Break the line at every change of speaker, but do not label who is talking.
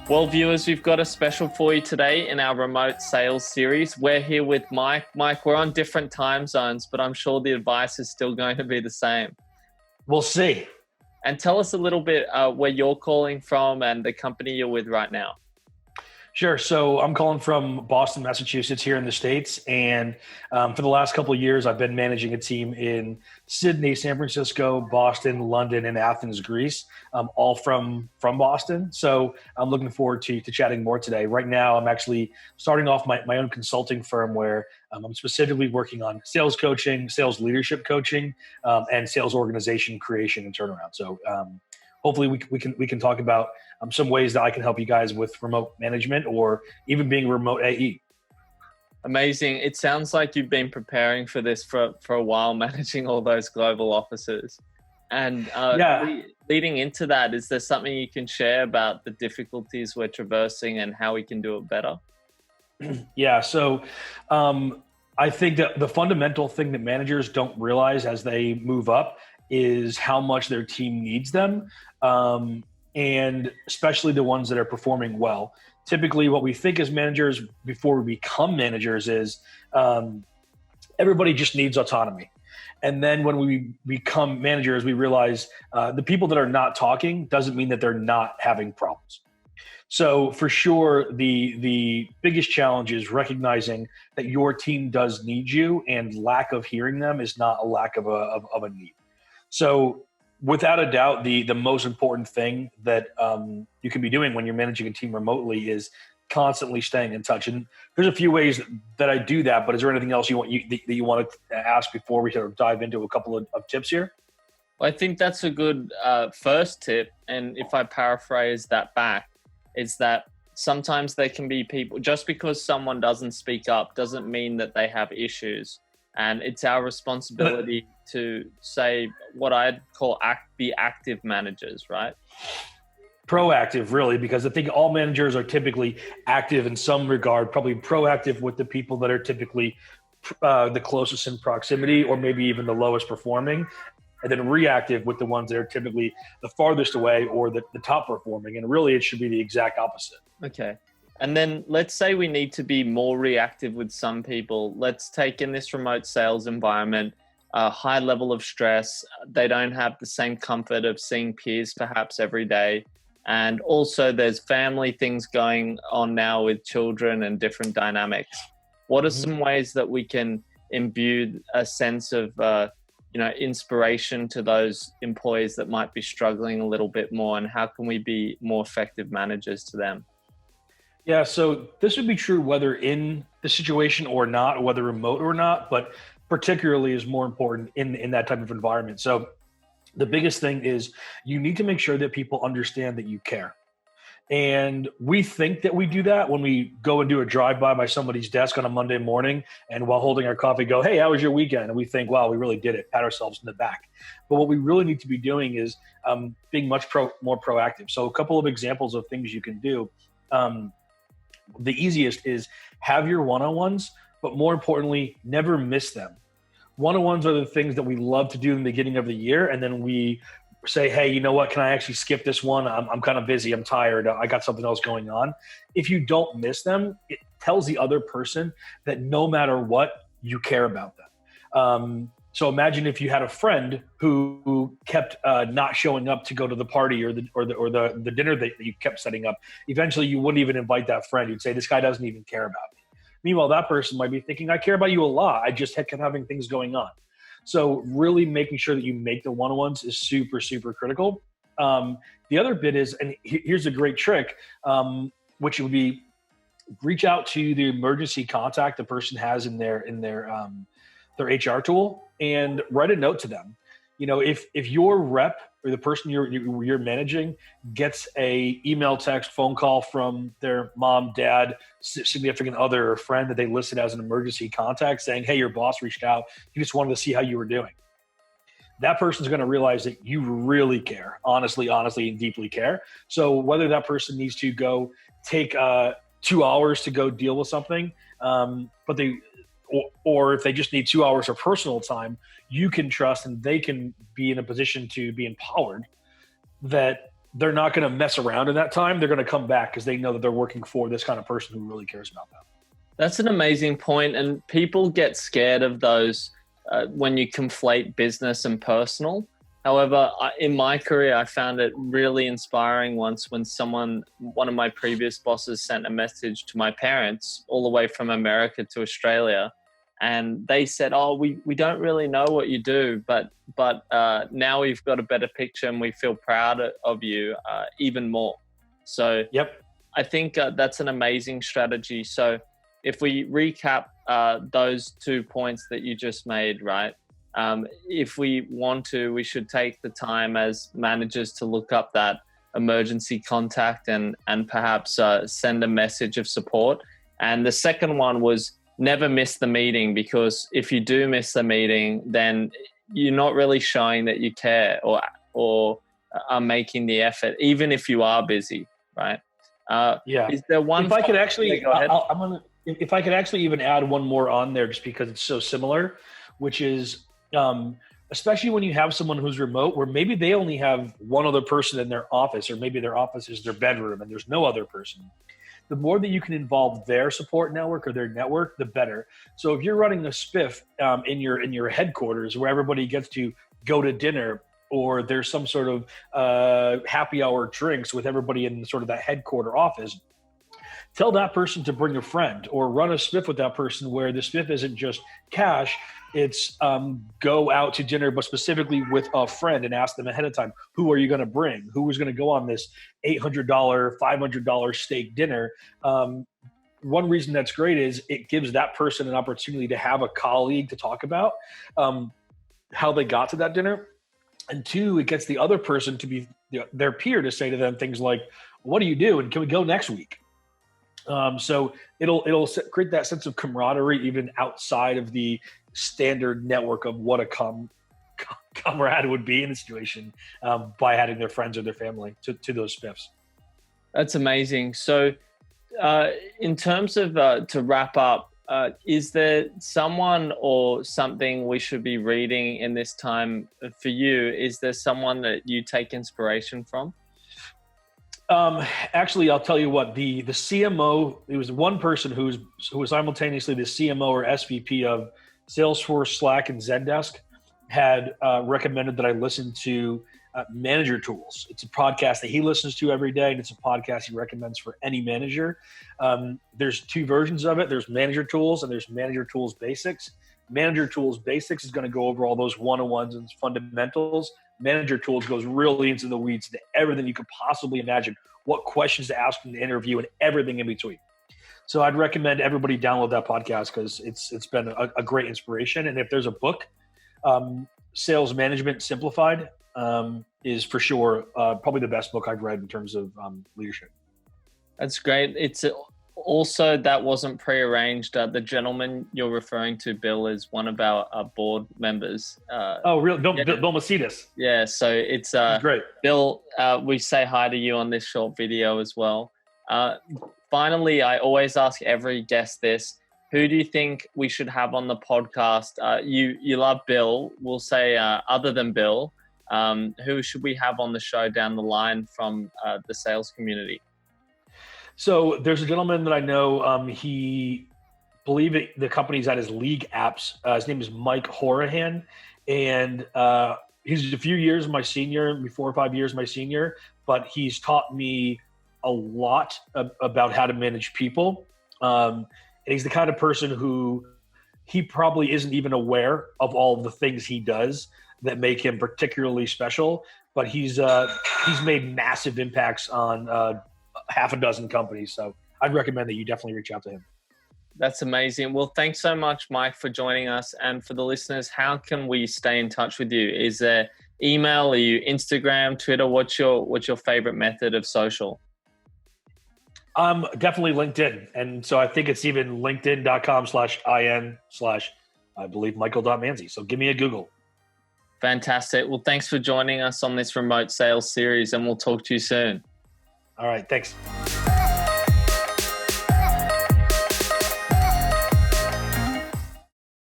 Well, viewers, we've got a special for you today in our remote sales series. We're here with Mike. Mike, we're on different time zones, but I'm sure the advice is still going to be the same.
We'll see.
And tell us a little bit where you're calling from and the company you're with right now.
Sure. So I'm calling from Boston, Massachusetts here in the States. And for the last couple of years, I've been managing a team in Sydney, San Francisco, Boston, London, and Athens, Greece, all from Boston. So I'm looking forward to chatting more today. Right now, I'm actually starting off my own consulting firm where I'm specifically working on sales coaching, sales leadership coaching, and sales organization creation and turnaround. So hopefully we can talk about some ways that I can help you guys with remote management or even being remote AE.
Amazing. It sounds like you've been preparing for this for a while, managing all those global offices. And leading into that, is there something you can share about the difficulties we're traversing and how we can do it better?
Yeah. So I think that the fundamental thing that managers don't realize as they move up is how much their team needs them. And especially the ones that are performing well. Typically what we think as managers before we become managers is everybody just needs autonomy. And then when we become managers, we realize the people that are not talking doesn't mean that they're not having problems. So for sure, the biggest challenge is recognizing that your team does need you, and lack of hearing them is not a lack of a need. So without a doubt, the most important thing that you can be doing when you're managing a team remotely is constantly staying in touch. And there's a few ways that I do that, but is there anything else you want to ask before we sort of dive into a couple of tips here?
Well, I think that's a good first tip. And if I paraphrase that back, is that sometimes there can be people, just because someone doesn't speak up doesn't mean that they have issues. And it's our responsibility to say what I'd call be active managers, right?
Proactive, really, because I think all managers are typically active in some regard, probably proactive with the people that are typically the closest in proximity or maybe even the lowest performing, and then reactive with the ones that are typically the farthest away or the top performing. And really, it should be the exact opposite.
Okay. And then let's say we need to be more reactive with some people. Let's take in this remote sales environment, a high level of stress. They don't have the same comfort of seeing peers perhaps every day. And also there's family things going on now with children and different dynamics. What are some ways that we can imbue a sense of inspiration to those employees that might be struggling a little bit more, and how can we be more effective managers to them?
Yeah, so this would be true whether in the situation or not, whether remote or not, but particularly is more important in that type of environment. So the biggest thing is you need to make sure that people understand that you care. And we think that we do that when we go and do a drive-by by somebody's desk on a Monday morning and while holding our coffee go, hey, how was your weekend? And we think, wow, we really did it, pat ourselves in the back. But what we really need to be doing is being much more proactive. So a couple of examples of things you can do. The easiest is have your one-on-ones, but more importantly, never miss them. One-on-ones are the things that we love to do in the beginning of the year. And then we say, hey, you know what? Can I actually skip this one? I'm kind of busy. I'm tired. I got something else going on. If you don't miss them, it tells the other person that no matter what, you care about them. So imagine if you had a friend who kept not showing up to go to the party or the dinner that you kept setting up. Eventually, you wouldn't even invite that friend. You'd say, this guy doesn't even care about me. Meanwhile, that person might be thinking, I care about you a lot. I just kept having things going on. So really making sure that you make the one-on-ones is super, super critical. The other bit is, and here's a great trick, which would be reach out to the emergency contact the person has in their HR tool and write a note to them. You know, if your rep or the person you're managing gets a email, text, phone call from their mom, dad, significant other, or friend that they listed as an emergency contact saying, hey, your boss reached out, he just wanted to see how you were doing. That person's going to realize that you really care, honestly, and deeply care. So whether that person needs to go take 2 hours to go deal with something, or if they just need 2 hours of personal time, you can trust and they can be in a position to be empowered that they're not going to mess around in that time. They're going to come back because they know that they're working for this kind of person who really cares about them.
That's an amazing point. And people get scared of those when you conflate business and personal. However, in my career, I found it really inspiring once when one of my previous bosses sent a message to my parents all the way from America to Australia. And they said, "Oh, we don't really know what you do, but now we've got a better picture and we feel proud of you even more." So
yep.
I think that's an amazing strategy. So if we recap those 2 points that you just made, right? If we want to, we should take the time as managers to look up that emergency contact and perhaps send a message of support. And the second one was never miss the meeting, because if you do miss the meeting, then you're not really showing that you care or are making the effort, even if you are busy, right?
Yeah.
Is there one?
If I could actually,
go ahead.
If I could actually even add one more on there, just because it's so similar, which is, especially when you have someone who's remote, where maybe they only have one other person in their office, or maybe their office is their bedroom and there's no other person. The more that you can involve their support network or their network, the better. So if you're running a spiff in your headquarters where everybody gets to go to dinner, or there's some sort of happy hour drinks with everybody in sort of that headquarter office, tell that person to bring a friend, or run a spiff with that person where the spiff isn't just cash. It's go out to dinner, but specifically with a friend, and ask them ahead of time, who are you going to bring? Who is going to go on this $800, $500 steak dinner? One reason that's great is it gives that person an opportunity to have a colleague to talk about how they got to that dinner. And two, it gets the other person to be their peer to say to them things like, what do you do? And can we go next week? So it'll create that sense of camaraderie even outside of the standard network of what a comrade would be in a situation by adding their friends or their family to those spiffs.
That's amazing. So in terms of to wrap up, is there someone or something we should be reading in this time for you? Is there someone that you take inspiration from?
Actually, I'll tell you what, the CMO, it was one person who was simultaneously the CMO or SVP of Salesforce, Slack, and Zendesk, had recommended that I listen to Manager Tools. It's a podcast that he listens to every day, and it's a podcast he recommends for any manager. There's two versions of it. There's Manager Tools and there's Manager Tools Basics. Manager Tools Basics is going to go over all those one-on-ones and fundamentals. Manager Tools goes really into the weeds to everything you could possibly imagine, what questions to ask in the interview and everything in between. So I'd recommend everybody download that podcast because it's been a great inspiration. And if there's a book, Sales Management Simplified is for sure probably the best book I've read in terms of leadership. That's
great. It's also, that wasn't prearranged. The gentleman you're referring to, Bill, is one of our board members.
Oh, really? Bill Macedas.
Yeah, so it's
great.
Bill, we say hi to you on this short video as well. Finally, I always ask every guest this. Who do you think we should have on the podcast? You love Bill. We'll say other than Bill, who should we have on the show down the line from the sales community?
So there's a gentleman that I know. He the company's at his League Apps. His name is Mike Horahan, and he's a few years my senior, 4 or 5 years my senior, but he's taught me a lot about how to manage people. And he's the kind of person who he probably isn't even aware of all of the things he does that make him particularly special, but he's made massive impacts on half a dozen companies. So I'd recommend that you definitely reach out to him.
That's amazing. Well, thanks so much, Mike, for joining us. And for the listeners, how can we stay in touch with you? Is there email? Are you Instagram, Twitter? What's your favorite method of social?
Definitely LinkedIn. And so I think it's even linkedin.com/in/ believe Michael.Manzi. So give me a Google.
Fantastic. Well, thanks for joining us on this remote sales series, and we'll talk to you soon.
All right. Thanks.